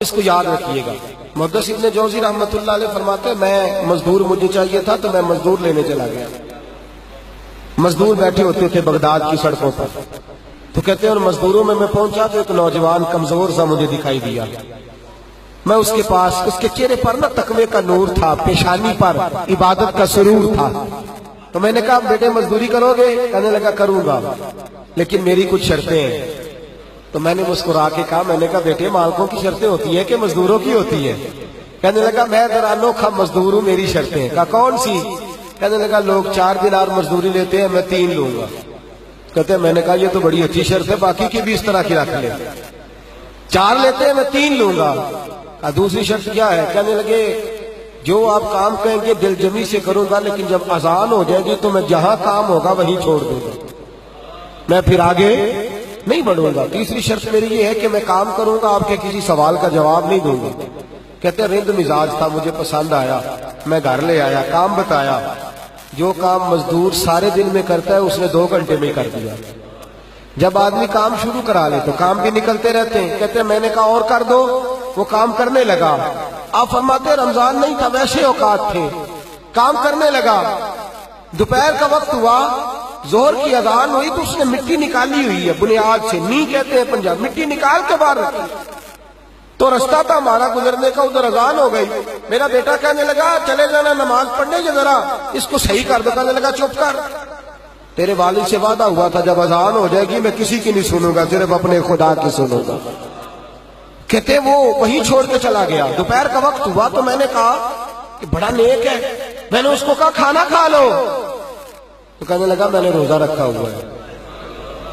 اس کو یاد رکھیے گا۔ محدث ابن جوزی رحمۃ اللہ علیہ فرماتے ہیں میں مزدور مجھے چاہیے تھا تو میں مزدور لینے چلا گیا۔ مزدور بیٹھے ہوتے تھے بغداد کی سڑکوں پر، تو کہتے ہیں اور مزدوروں میں پہنچا تو ایک نوجوان کمزور سا مجھے دکھائی دیا۔ میں اس کے پاس، اس کے چہرے پر نا تقوی کا نور تھا، پیشانی پر عبادت کا سرور تھا۔ تو میں نے کہا بیٹے مزدوری کرو گے؟ کہنے لگا کروں گا لیکن میری کچھ شرطیں ہیں۔ تو میں نے مسکرا کے کہا، میں نے کہا بیٹے مالکوں کی شرطیں ہوتی ہیں کہ مزدوروں کی ہوتی ہے؟ کہنے لگا میں ذرا انوکھا مزدور ہوں، میری شرطیں۔ کہا کون سی؟ کہنے لگا لوگ 4 دینار مزدوری لیتے ہیں، میں 3 لوں گا۔ کہتے ہیں میں نے کہا یہ تو بڑی اچھی شرط ہے، باقی کی بھی اس طرح کی رکھ لیں۔ 4 لیتے ہیں، میں 3 لوں گا۔ کہا دوسری شرط کیا ہے؟ کہنے لگے جو آپ کام کہیں گے دل جمی سے کروں گا، لیکن جب اذان ہو جائے گی تو میں جہاں کام ہوگا وہیں چھوڑ دوں گا، میں پھر آگے نہیں بڑھوں گا۔ تیسری شرط میری یہ ہے کہ میں کام کروں گا، آپ کے کسی سوال کا جواب نہیں دوں گا۔ کہتے ہیں رند مزاج تھا، مجھے پسند آیا، میں گھر لے آیا، کام بتایا۔ جو کام مزدور سارے دن میں کرتا ہے اس نے 2 گھنٹے میں کر دیا۔ جب آدمی کام شروع کرا لے تو کام بھی نکلتے رہتے ہیں۔ کہتے ہیں میں نے کہا اور کر دو، وہ کام کرنے لگا۔ آپ فرماتے رمضان نہیں تھا، ویسے اوقات تھے، کام کرنے لگا۔ دوپہر کا وقت ہوا، ظہر کی اذان ہوئی تو اس نے مٹی نکالی ہوئی ہے بنیاد سے، نی کہتے ہیں پنجاب، مٹی نکال کے باہر رکھی۔ تو رستہ تھا ہمارا گزرنے کا، ادھر اذان ہو گئی۔ میرا بیٹا کہنے لگا چلے جانا نماز پڑھنے کے، ذرا اس کو صحیح کر دو۔ کہنے لگا چپ کر، تیرے والد سے وعدہ ہوا تھا جب اذان ہو جائے گی میں کسی کی نہیں سنوں گا، صرف اپنے خدا کی سنوں گا۔ کہتے وہ وہیں چھوڑ کے چلا گیا۔ دوپہر کا وقت ہوا تو میں نے کہا کہ بڑا نیک ہے، میں نے اس کو کہا کھانا کھا لو۔ تو کہنے لگا میں نے روزہ رکھا ہوا ہے،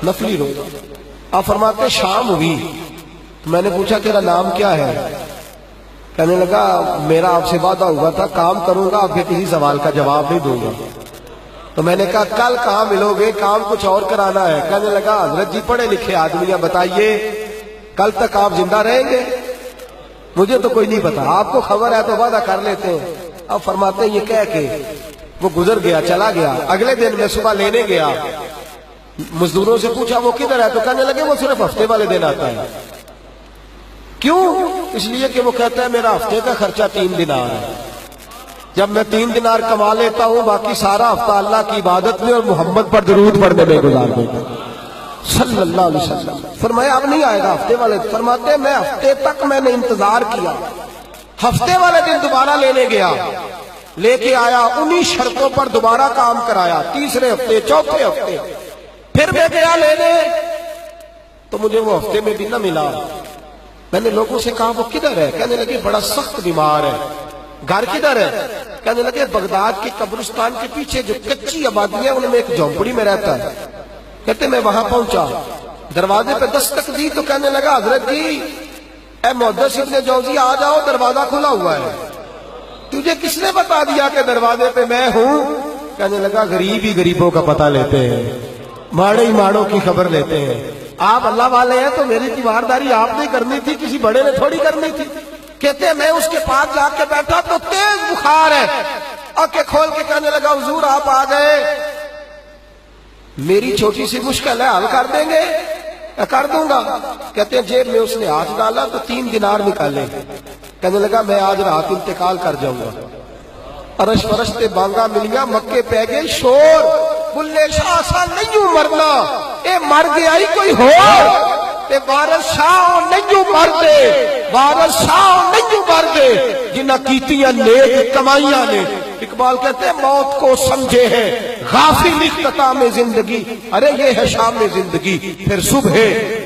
نفلی روزہ۔ آپ فرماتے شام ہوئی تو میں نے پوچھا تیرا نام کیا ہے؟ کہنے لگا میرا آپ سے وعدہ ہوا تھا کام کروں گا، آپ کے کسی سوال کا جواب نہیں دوں گا۔ تو میں نے کہا کل کہاں ملو گے، کام کچھ اور کرانا ہے۔ کہنے لگا حضرت جی پڑھے لکھے آدمی ہیں، بتائیے کل تک آپ زندہ رہیں گے؟ مجھے تو کوئی نہیں پتا، آپ کو خبر ہے تو وعدہ کر لیتے ہیں۔ اب فرماتے ہیں یہ کہہ کے وہ گزر گیا، چلا گیا۔ اگلے دن میں صبح لینے گیا، مزدوروں سے پوچھا وہ کدھر ہے؟ تو کہنے لگے وہ صرف ہفتے والے دن آتا ہے۔ کیوں؟ اس لیے کہ وہ کہتا ہے میرا ہفتے کا خرچہ 3 دینار ہے، جب میں 3 دینار کما لیتا ہوں باقی سارا ہفتہ اللہ کی عبادت میں اور محمد پر درود پڑھنے میں گزار دیتا ہوں صلی اللہ علیہ وسلم۔ فرمایا اب نہیں آئے گا ہفتے والے۔ فرماتے میں ہفتے تک میں نے انتظار کیا، ہفتے والے دن دوبارہ لینے گیا، لے کے آیا، انہی شرطوں پر دوبارہ کام کرایا، تیسرے ہفتے، چوتھے ہفتے۔ پھر میں گیا لینے تو مجھے وہ ہفتے میں بھی نہ ملا۔ میں نے لوگوں سے کہا وہ کدھر ہے؟ کہنے لگے بڑا سخت بیمار ہے۔ گھر کدھر ہے؟ کہنے لگے بغداد کے قبرستان کے پیچھے جو کچی آبادی ہے ان میں ایک جھونپڑی میں رہتا ہے۔ کہتے میں وہاں پہنچا، دروازے پہ دستک دی تو کہنے لگا حضرت جی اے محدث ابن جوزی آ جاؤ، دروازہ کھلا ہوا ہے۔ تجھے کس نے بتا دیا کہ دروازے پہ میں ہوں؟ کہنے لگا غریب ہی غریبوں کا پتہ لیتے ہیں، ماڑے ہی ماڑوں کی خبر لیتے ہیں۔ آپ اللہ والے ہیں تو میری تیمارداری آپ نے کرنی تھی، کسی بڑے نے تھوڑی کرنی تھی۔ کہتے ہیں میں اس کے پاس جا کے بیٹھا تو تیز بخار ہے، آنکھیں کھول کے کہنے لگا حضور آپ آ گئے، میری چھوٹی سی مشکل ہے، حل کر دیں گے؟ کر دوں گا۔ کہتے ہیں جیب میں اس نے ہاتھ ڈالا تو 3 دینار نکالے۔ کہنے لگا میں آج رات انتقال کر جاؤں گا۔ عرش فرشتے بانگا ملیا، مکے پہ گئے شور، بلے شاہ سا نہیں مرنا، اے مر گیا ہی کوئی ہو، اے وارث شاہ نہیں مر دے، وارث شاہ نہیں مر دے، جنہ کیتیاں نیک کمائیاں نے۔ اقبال کہتے ہیں موت کو سمجھے ہیں غافل اختتام زندگی، ارے یہ ہے شام زندگی پھر صبح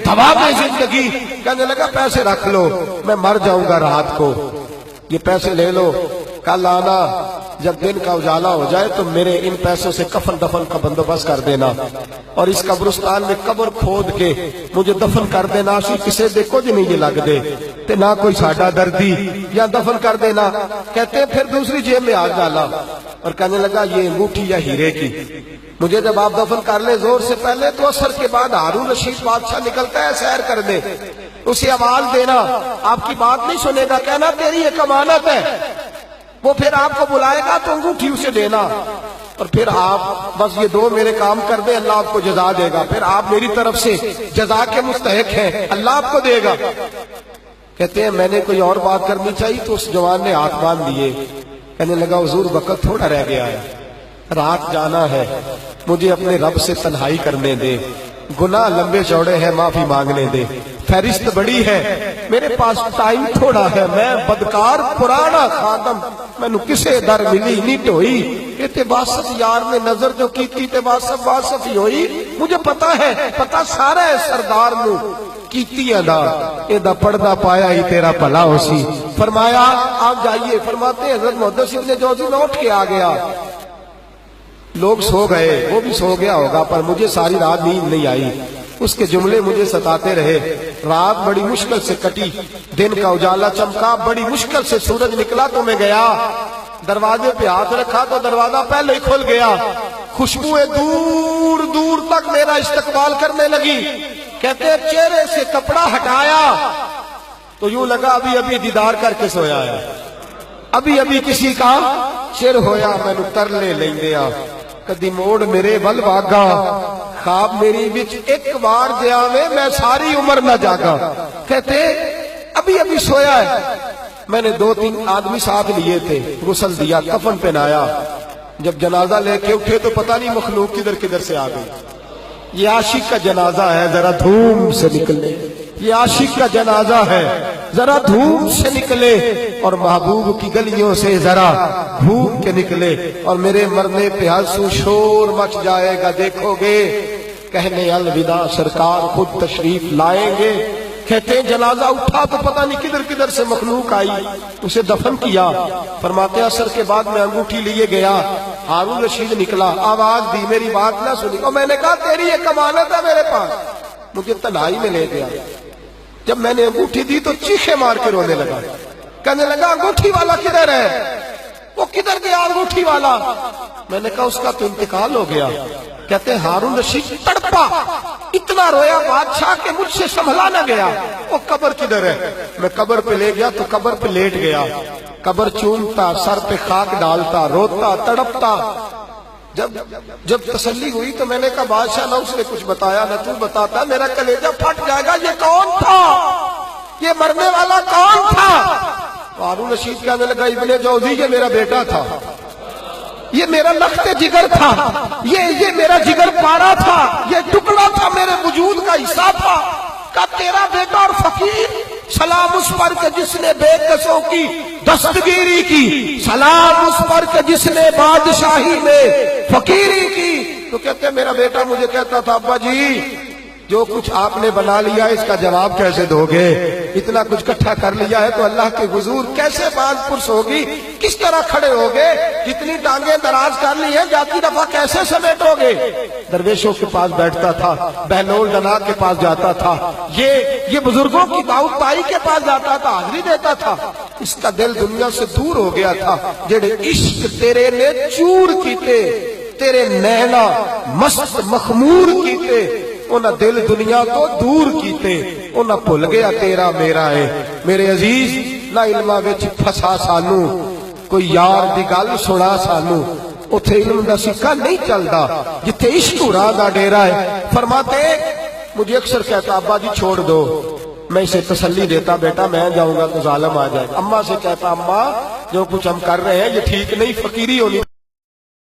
دوام زندگی۔ کہنے لگا پیسے رکھ لو، میں مر جاؤں گا رات کو، یہ پیسے لے لو، کل آنا جب دن کا اجالا ہو جائے تو میرے ان پیسوں سے کفن دفن کا بندوبست کر دینا، اور اس قبرستان میں قبر کھود کے مجھے دفن کر دینا، اسی کسے دیکھو جی نہیں یہ لگ دے تے نہ کوئی ساڈا دردی، یا دفن کر دینا۔ کہتے ہیں پھر دوسری جیب میں ہاتھ ڈالا اور کہنے لگا یہ انگوٹھی یا ہیرے کی، مجھے جب آپ دفن کر لیں زور سے پہلے تو اثر کے بعد ہارون رشید بادشاہ نکلتا ہے سیر کرنے، اسے آواز دینا، آپ کی بات نہیں سنے گا، کہنا تیری ایک امانت ہے، وہ پھر آپ کو بلائے گا تو انگوٹھی اسے دینا، اور پھر آپ بس یہ 2 میرے کام کر دیں، اللہ آپ کو جزا دے گا، پھر آپ میری طرف سے جزا کے مستحق ہیں، اللہ آپ کو دے گا۔ کہتے ہیں میں نے کوئی اور بات کرنی چاہیے تو اس جوان نے ہاتھ باندھ دیے، کہنے لگا حضور وقت تھوڑا رہ گیا ہے، رات جانا ہے، مجھے اپنے رب سے تنہائی کرنے دے، گناہ لمبے چوڑے ہیں، معافی مانگنے دے، فہرست بڑی ہے، میرے پاس ٹائم تھوڑا ہے، میں بدکار پرانا خادم، مینو کسے در ملی نہیں ٹوئی، کہتے واسف یار نے نظر جو کی تھی تے واسف ہی ہوئی، مجھے پتا ہے، پتا سارا ہے سردار نو کیتی ادا، ایدہ پردہ پایا ہی تیرا بھلا ہو سی۔ فرمایا آپ جائیے، فرماتے ہیں حضرت محدث ابن جوزی میں اٹھ کے آ گیا، لوگ سو گئے، وہ بھی سو گیا ہوگا، پر مجھے ساری رات نیند نہیں آئی، اس کے جملے مجھے ستاتے رہے، رات بڑی مشکل سے کٹی، دن کا اجالا چمکا، بڑی مشکل سے سورج نکلا تو میں گیا، دروازے پہ ہاتھ رکھا تو دروازہ پہلے ہی کھل گیا، خوشبوئیں دور دور تک میرا استقبال کرنے لگی، کہتے ہیں چہرے سے کپڑا ہٹایا تو یوں لگا ابھی ابھی دیدار کر کے سویا ہے، ابھی ابھی کسی کا چر ہویا، میں نو تر لے لیں دیا، کدی موڑ میرے ول واگا، خواب میری وچ ایک بار جاوے میں ساری عمر نہ جاگا، کہتے ابھی ابھی سویا ہے، میں نے 2-3 آدمی ساتھ لیے تھے، غسل دیا، کفن پہنایا، جب جنازہ لے کے اٹھے تو پتہ نہیں مخلوق کدھر کدھر سے آ گئی، یہ عاشق کا جنازہ ہے ذرا دھوم سے نکلے، یہ عاشق کا جنازہ ہے ذرا دھوم سے نکلے، اور محبوب کی گلیوں سے ذرا گھوم کے نکلے، اور میرے مرنے پہ ہنسو شور مچ جائے گا، دیکھو گے کہنے الوداع سرکار خود تشریف لائیں گے، کہتے ہیں جنازہ اٹھا تو پتہ نہیں کدھر کدھر سے مخلوق آئی، اسے دفن کیا، فرماتے ہیں عصر کے بعد میں انگوٹھی لیے گیا، ہارون رشید نکلا، آواز دی، میری بات نہ سنی، اور میں نے کہا تیری ایک امانت ہے میرے پاس، مجھے تنہائی میں لے گیا، جب میں نے انگوٹھی دی تو چیخے مار کے رونے لگا، کہنے لگا انگوٹھی والا کدھر ہے، وہ کدھر گیا انگوٹھی والا، میں نے کہا اس کا تو انتقال ہو گیا، کہتے ہیں ہارون رشید تڑپا، اتنا رویا بادشاہ کہ مجھ سے سنبھلا نہ گیا، وہ قبر کدھر ہے، میں قبر پہ لے گیا تو قبر پہ لیٹ گیا، قبر چومتا، سر پہ خاک ڈالتا، روتا، تڑپتا، جب تسلی ہوئی تو میں نے کہا بادشاہ نہ اس نے کچھ بتایا نہ تو بتاتا، میرا کلیجہ پھٹ جائے گا، یہ کون تھا، یہ مرنے والا کون تھا، ہارون رشید کہنے لگا ابن جوزی یہ میرا بیٹا تھا، یہ میرا لخت جگر تھا، یہ میرا جگر پارا تھا، یہ ٹکڑا تھا میرے وجود کا حصہ تھا، کہ تیرا بیٹا اور فقیر، سلام اس پر کہ جس نے بے کسوں کی دستگیری کی، سلام اس پر کہ جس نے بادشاہی میں فقیری کی، تو کہتے ہیں میرا بیٹا مجھے کہتا تھا ابا جی جو کچھ آپ نے بنا لیا اس کا جواب کیسے دو گے، اتنا کچھ کٹھا کر لیا ہے تو اللہ کے حضور کیسے باز پرس ہوگی، کس طرح کھڑے ہوگے، جتنی ٹانگیں دراز کر لی ہیں جاتی دفعہ کیسے سمیٹو گے، درویشوں کے پاس بیٹھتا تھا، بہلول ڈنا کے پاس جاتا تھا، یہ بزرگوں کی دعوت پائی کے پاس جاتا تھا، حاضری دیتا تھا، اس کا دل دنیا سے دور ہو گیا تھا، جڑے عشق تیرے نے چور کیتے، تیرے نینا مست مخمور کیتے، انہاں دل دنیا کو دور کیتے، انہاں بھول گیا تیرا میرا ہے، میرے عزیز نہ علمہ وچ پھسا سانو، کوئی یار دی گل سنا سانو، اتھے علم دا سکہ نہیں چلدا، جتھے عشق راہ دا ڈیرا ہے، فرماتے مجھے اکثر کہتا ابا جی چھوڑ دو، میں اسے تسلی دیتا بیٹا میں جاؤں گا تو ظالم آ جائے، اماں سے کہتا اماں جو کچھ ہم کر رہے ہیں یہ ٹھیک نہیں، فقیری ہونی